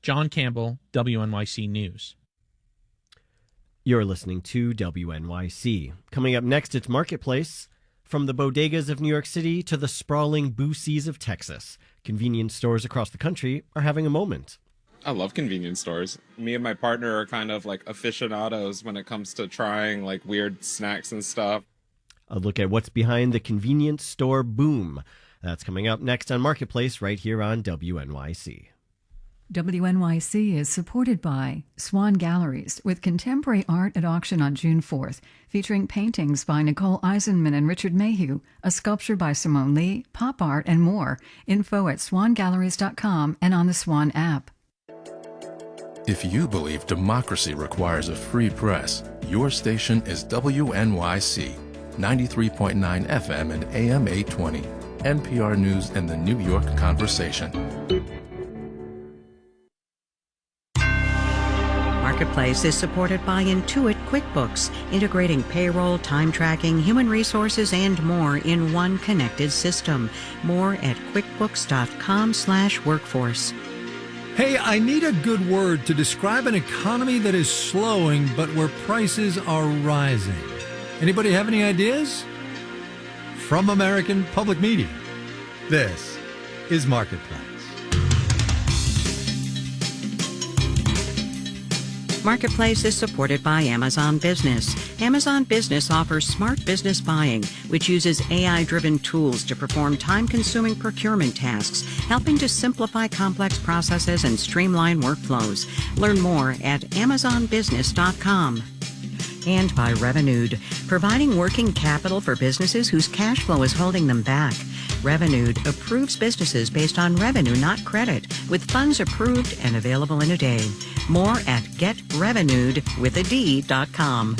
John Campbell, WNYC News. You're listening to WNYC. Coming up next, it's Marketplace. From the bodegas of New York City to the sprawling Boosies of Texas, convenience stores across the country are having a moment. I love convenience stores. Me and my partner are kind of like aficionados when it comes to trying like weird snacks and stuff. A look at what's behind the convenience store boom. That's coming up next on Marketplace right here on WNYC. WNYC is supported by Swan Galleries, with contemporary art at auction on June 4th, featuring paintings by Nicole Eisenman and Richard Mayhew, a sculpture by Simone Lee, pop art, and more. Info at swangalleries.com and on the Swan app. If you believe democracy requires a free press, your station is WNYC, 93.9 FM and AM 820, NPR News and the New York Conversation. Marketplace is supported by Intuit QuickBooks, integrating payroll, time tracking, human resources, and more in one connected system. More at quickbooks.com/workforce. Hey, I need a good word to describe an economy that is slowing, but where prices are rising. Anybody have any ideas? From American Public Media, this is Marketplace. Marketplace is supported by Amazon Business. Amazon Business offers smart business buying, which uses AI-driven tools to perform time-consuming procurement tasks, helping to simplify complex processes and streamline workflows. Learn more at amazonbusiness.com. And by Revenued, providing working capital for businesses whose cash flow is holding them back. Revenued approves businesses based on revenue, not credit, with funds approved and available in a day. More at getrevenued.com.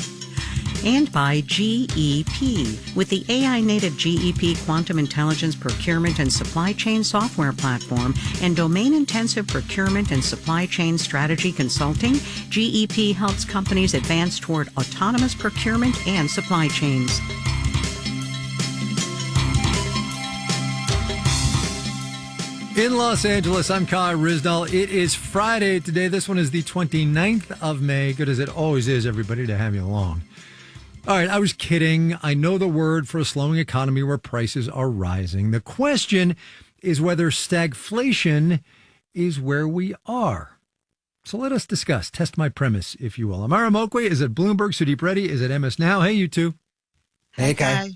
And by GEP, with the AI-native GEP Quantum Intelligence Procurement and Supply Chain Software Platform and domain-intensive procurement and supply chain strategy consulting, GEP helps companies advance toward autonomous procurement and supply chains. In Los Angeles, I'm Kai Rizdal. It is Friday today. This one is the 29th of May. Good as it always is, everybody, to have you along. All right, I was kidding. I know the word for a slowing economy where prices are rising. The question is whether stagflation is where we are. So let us discuss. Test my premise, if you will. Amara Mokwe is at Bloomberg. Sudeep Reddy is at MS Now. Hey, you two. Hey, Kai.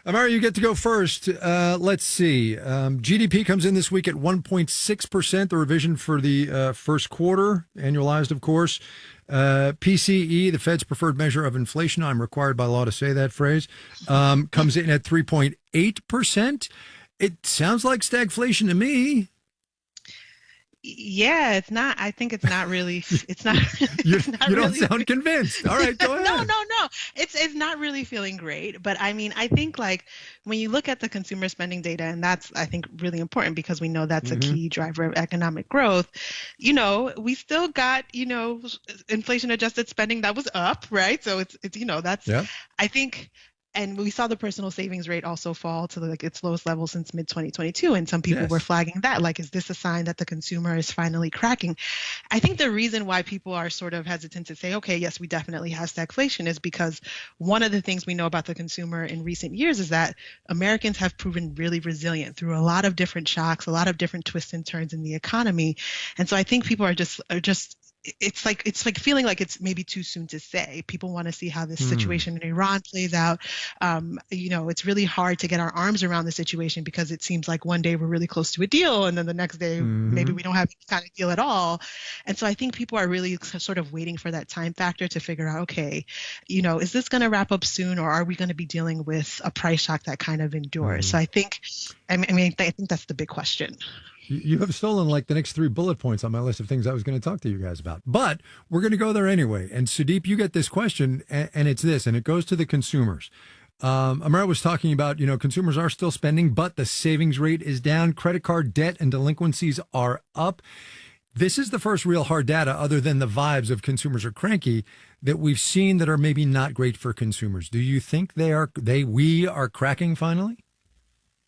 Amara, you get to go first. Let's see. GDP comes in this week at 1.6%, the revision for the first quarter, annualized, of course. PCE, the Fed's preferred measure of inflation, I'm required by law to say that phrase, comes in at 3.8%. It sounds like stagflation to me. Yeah, it's not. I think it's not really. It's not. You don't sound convinced. All right, go ahead. No. It's not really feeling great. But I mean, I think like when you look at the consumer spending data, and that's I think really important because we know that's a key driver of economic growth. You know, we still got inflation adjusted spending that was up, right? So it's that's I think. And we saw the personal savings rate also fall to its lowest level since mid-2022. And some people were flagging that, like, is this a sign that the consumer is finally cracking? I think the reason why people are sort of hesitant to say, okay, yes, we definitely have stagflation is because one of the things we know about the consumer in recent years is that Americans have proven really resilient through a lot of different shocks, a lot of different twists and turns in the economy. And so I think people are just it's like feeling like it's maybe too soon to say. People want to see how this situation in Iran plays out. It's really hard to get our arms around the situation because it seems like one day we're really close to a deal and then the next day maybe we don't have any kind of deal at all. And so I think people are really sort of waiting for that time factor to figure out, okay, is this going to wrap up soon or are we going to be dealing with a price shock that kind of endures? So I think that's the big question. You have stolen like the next 3 bullet points on my list of things I was going to talk to you guys about. But we're going to go there anyway. And Sudeep, you get this question, and it's this, and it goes to the consumers. Amara was talking about, consumers are still spending, but the savings rate is down. Credit card debt and delinquencies are up. This is the first real hard data, other than the vibes of consumers are cranky, that we've seen that are maybe not great for consumers. Do you think we are cracking finally?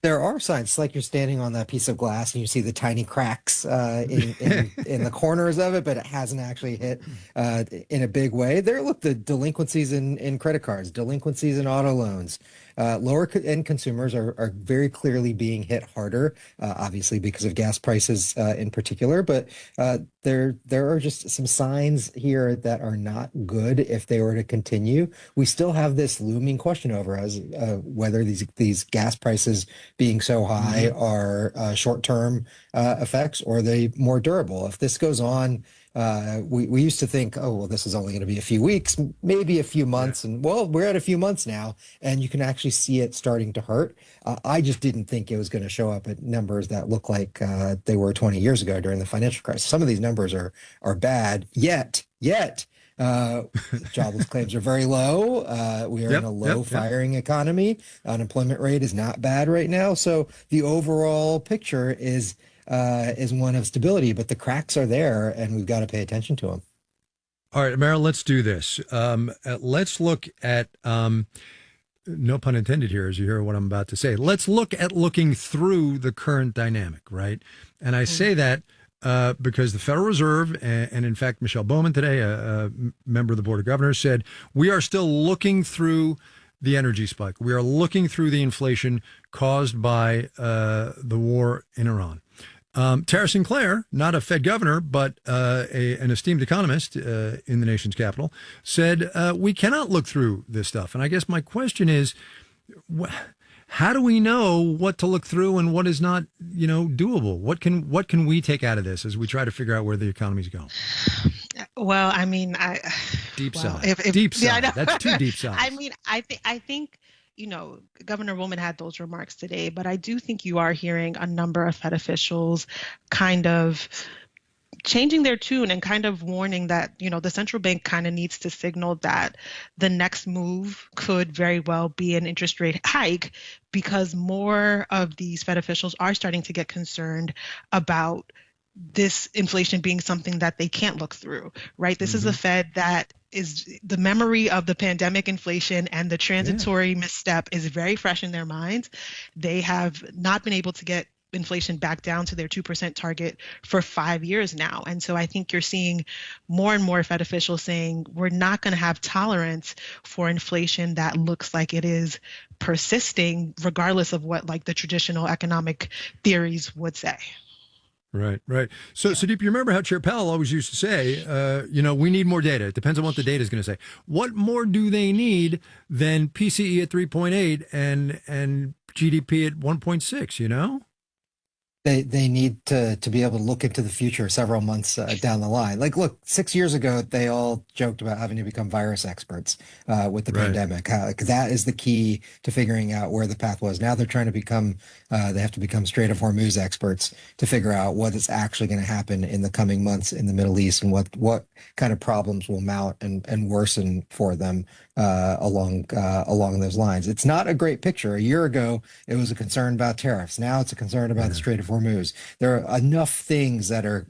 There are signs. It's like you're standing on that piece of glass and you see the tiny cracks in the corners of it, but it hasn't actually hit in a big way. Look, the delinquencies in credit cards, delinquencies in auto loans, lower end consumers are very clearly being hit harder, obviously because of gas prices in particular. But there are just some signs here that are not good if they were to continue. We still have this looming question over us whether these gas prices being so high are short-term effects or are they more durable. If this goes on, we used to think, oh, well, this is only going to be a few weeks, maybe a few months. And well, we're at a few months now and you can actually see it starting to hurt. I just didn't think it was going to show up at numbers that look like they were 20 years ago during the financial crisis. Some of these numbers are bad yet. Jobless claims are very low. We are in a low firing economy. Unemployment rate is not bad right now. So the overall picture is one of stability, but the cracks are there and we've got to pay attention to them. All right, Meryl, let's do this. Let's look at, no pun intended here as you hear what I'm about to say. Let's look at looking through the current dynamic, right? And I say that because the Federal Reserve, and in fact, Michelle Bowman today, a member of the Board of Governors, said, we are still looking through the energy spike. We are looking through the inflation caused by the war in Iran. Tara Sinclair, not a Fed governor, but an esteemed economist in the nation's capital, said, we cannot look through this stuff. And I guess my question is, how do we know what to look through and what is not, doable? What can we take out of this as we try to figure out where the economy's going? Well, I mean, deep sigh. Deep sigh. Yeah, that's too deep sigh. I mean, I think, Governor Woolman had those remarks today, but I do think you are hearing a number of Fed officials kind of changing their tune and kind of warning that, the central bank kind of needs to signal that the next move could very well be an interest rate hike because more of these Fed officials are starting to get concerned about this inflation being something that they can't look through, right? This is a Fed that is the memory of the pandemic inflation and the transitory misstep is very fresh in their minds. They have not been able to get inflation back down to their 2% target for 5 years now. And so I think you're seeing more and more Fed officials saying we're not going to have tolerance for inflation that looks like it is persisting, regardless of what the traditional economic theories would say. Right. So, Sudeep, you remember how Chair Powell always used to say, we need more data. It depends on what the data is going to say. What more do they need than PCE at 3.8 and GDP at 1.6, They need to be able to look into the future several months down the line. Look, 6 years ago, they all joked about having to become virus experts with the pandemic. That is the key to figuring out where the path was. Now they're trying to they have to become Strait of Hormuz experts to figure out what is actually going to happen in the coming months in the Middle East and what kind of problems will mount and worsen for them along those lines. It's not a great picture. A year ago, it was a concern about tariffs. Now it's a concern about the Strait of Hormuz. There are enough things that are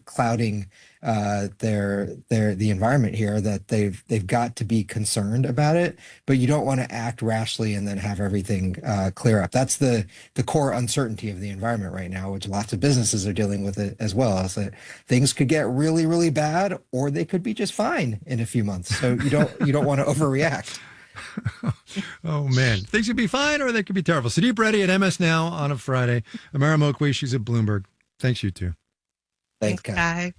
clouding the environment here that they've got to be concerned about it. But you don't want to act rashly and then have everything clear up. That's the core uncertainty of the environment right now, which lots of businesses are dealing with it as well. Is that things could get really, really bad, or they could be just fine in a few months. So you don't want to overreact. Oh, man. Things could be fine or they could be terrible. Sudeep Reddy at MS Now on a Friday. Amara Mokwee, she's at Bloomberg. Thanks, you two. Thanks, Kai.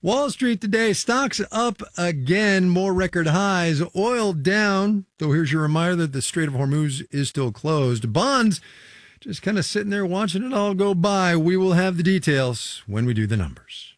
Wall Street today, stocks up again, more record highs. Oil down, though here's your reminder that the Strait of Hormuz is still closed. Bonds just kind of sitting there watching it all go by. We will have the details when we do the numbers.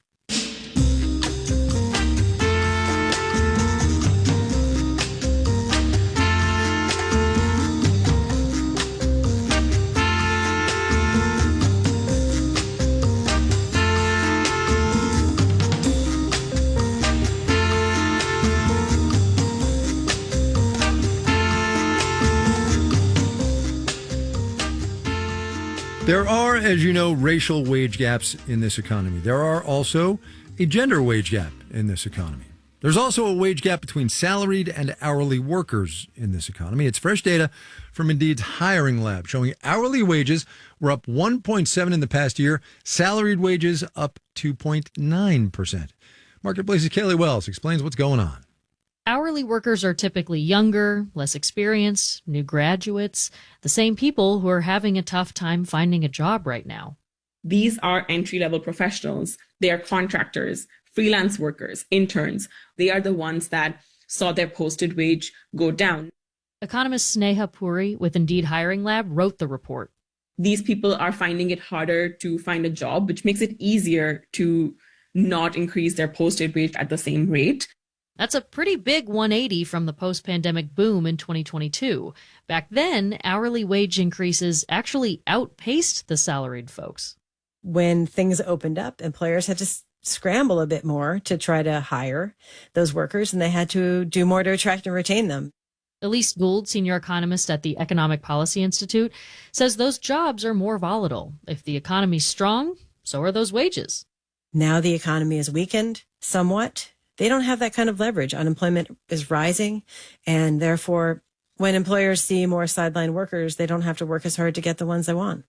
There are, as you know, racial wage gaps in this economy. There are also a gender wage gap in this economy. There's also a wage gap between salaried and hourly workers in this economy. It's fresh data from Indeed's hiring lab showing hourly wages were up 1.7 in the past year, salaried wages up 2.9%. Marketplace's Kaylee Wells explains what's going on. Hourly workers are typically younger, less experienced, new graduates, the same people who are having a tough time finding a job right now. These are entry-level professionals. They are contractors, freelance workers, interns. They are the ones that saw their posted wage go down. Economist Sneha Puri with Indeed Hiring Lab wrote the report. These people are finding it harder to find a job, which makes it easier to not increase their posted wage at the same rate. That's a pretty big 180 from the post-pandemic boom in 2022. Back then, hourly wage increases actually outpaced the salaried folks. When things opened up, employers had to scramble a bit more to try to hire those workers, and they had to do more to attract and retain them. Elise Gould, senior economist at the Economic Policy Institute, says those jobs are more volatile. If the economy's strong, so are those wages. Now the economy is weakened somewhat. They don't have that kind of leverage. Unemployment is rising, and therefore, when employers see more sideline workers, they don't have to work as hard to get the ones they want.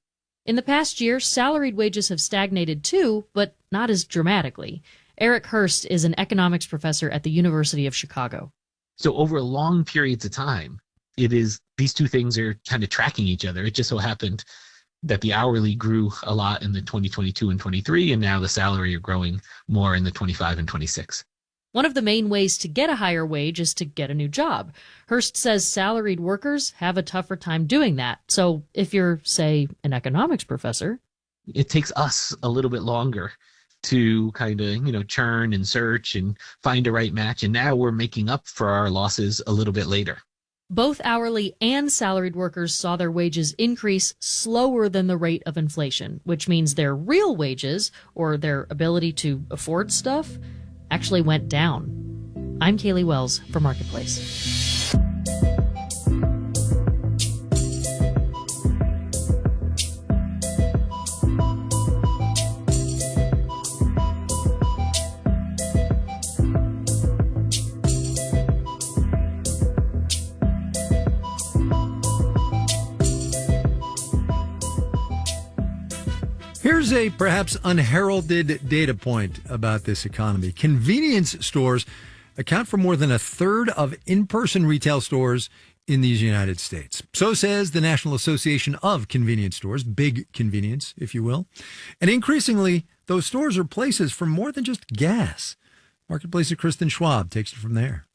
In the past year, salaried wages have stagnated too, but not as dramatically. Eric Hurst is an economics professor at the University of Chicago. So over long periods of time, these two things are kind of tracking each other. It just so happened that the hourly grew a lot in the 2022 and 23, and now the salary are growing more in the 25 and 26. One of the main ways to get a higher wage is to get a new job. Hurst says salaried workers have a tougher time doing that. So if you're, say, an economics professor, it takes us a little bit longer to kind of, churn and search and find a right match. And now we're making up for our losses a little bit later. Both hourly and salaried workers saw their wages increase slower than the rate of inflation, which means their real wages, or their ability to afford stuff, actually went down. I'm Kaylee Wells for Marketplace. Here's a perhaps unheralded data point about this economy. Convenience stores account for more than a third of in-person retail stores in these United States. So says the National Association of Convenience Stores, big convenience, if you will. And increasingly, those stores are places for more than just gas. Marketplace's Kristen Schwab takes it from there.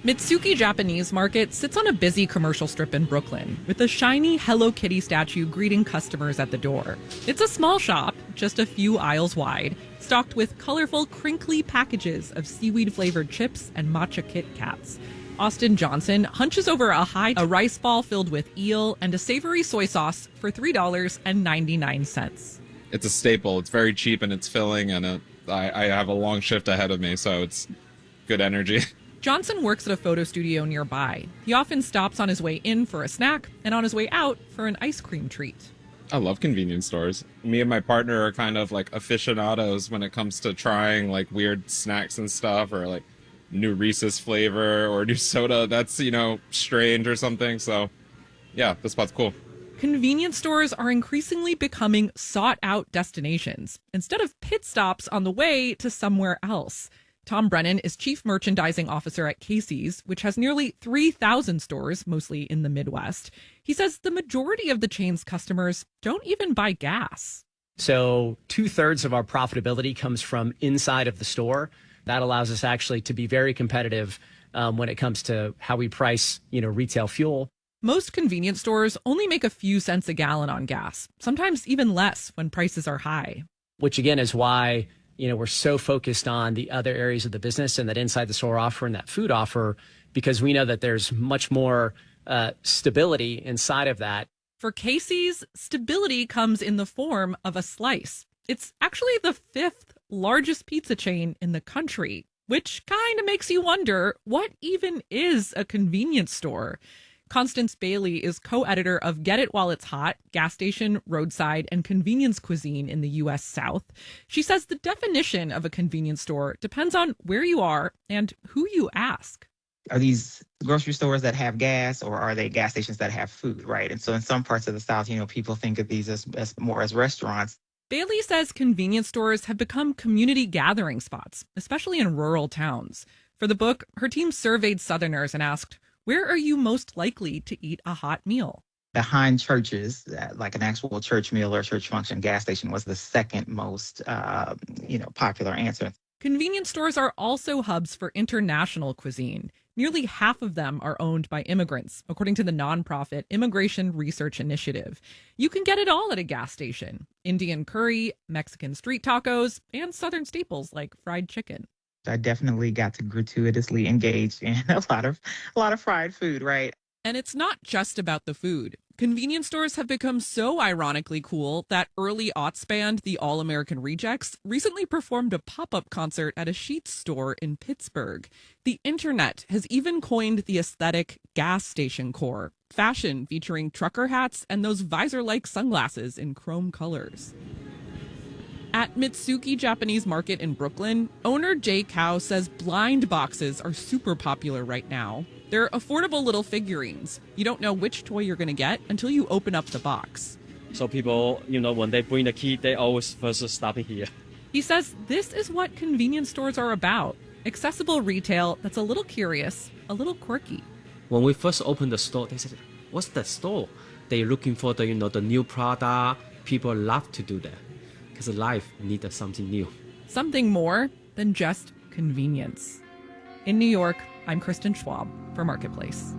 Mitsuki Japanese Market sits on a busy commercial strip in Brooklyn with a shiny Hello Kitty statue greeting customers at the door. It's a small shop, just a few aisles wide, stocked with colorful, crinkly packages of seaweed-flavored chips and matcha Kit Kats. Austin Johnson hunches over a rice ball filled with eel and a savory soy sauce for $3.99. It's a staple. It's very cheap and it's filling, and I have a long shift ahead of me, so it's good energy. Johnson works at a photo studio nearby. He often stops on his way in for a snack and on his way out for an ice cream treat. I love convenience stores. Me and my partner are kind of like aficionados when it comes to trying like weird snacks and stuff, or like new Reese's flavor or new soda that's, strange or something. So yeah, this spot's cool. Convenience stores are increasingly becoming sought-out destinations instead of pit stops on the way to somewhere else. Tom Brennan is chief merchandising officer at Casey's, which has nearly 3,000 stores, mostly in the Midwest. He says the majority of the chain's customers don't even buy gas. So 2/3 of our profitability comes from inside of the store. That allows us actually to be very competitive when it comes to how we price, retail fuel. Most convenience stores only make a few cents a gallon on gas, sometimes even less when prices are high. Which again is why we're so focused on the other areas of the business and that inside the store offer and that food offer, because we know that there's much more stability inside of that. For Casey's, stability comes in the form of a slice. It's actually the 5th largest pizza chain in the country, which kind of makes you wonder, what even is a convenience store? Constance Bailey is co-editor of Get It While It's Hot, Gas Station, Roadside, and Convenience Cuisine in the U.S. South. She says the definition of a convenience store depends on where you are and who you ask. Are these grocery stores that have gas, or are they gas stations that have food, right? And so in some parts of the South, people think of these as more as restaurants. Bailey says convenience stores have become community gathering spots, especially in rural towns. For the book, her team surveyed Southerners and asked, where are you most likely to eat a hot meal? Behind churches, like an actual church meal or church function, gas station was the second most, popular answer. Convenience stores are also hubs for international cuisine. Nearly half of them are owned by immigrants, according to the nonprofit Immigration Research Initiative. You can get it all at a gas station: Indian curry, Mexican street tacos, and Southern staples like fried chicken. I definitely got to gratuitously engage in a lot of fried food, right? And it's not just about the food. Convenience stores have become so ironically cool that early aughts band, the All-American Rejects, recently performed a pop-up concert at a Sheetz store in Pittsburgh. The internet has even coined the aesthetic gas station core, fashion featuring trucker hats and those visor-like sunglasses in chrome colors. At Mitsuki Japanese Market in Brooklyn, owner Jay Kao says blind boxes are super popular right now. They're affordable little figurines. You don't know which toy you're going to get until you open up the box. So people, when they bring the key, they always first stop here. He says this is what convenience stores are about. Accessible retail that's a little curious, a little quirky. When we first opened the store, they said, what's that store? They're looking for the new product. People love to do that. Because life needed something new. Something more than just convenience. In New York, I'm Kristen Schwab for Marketplace.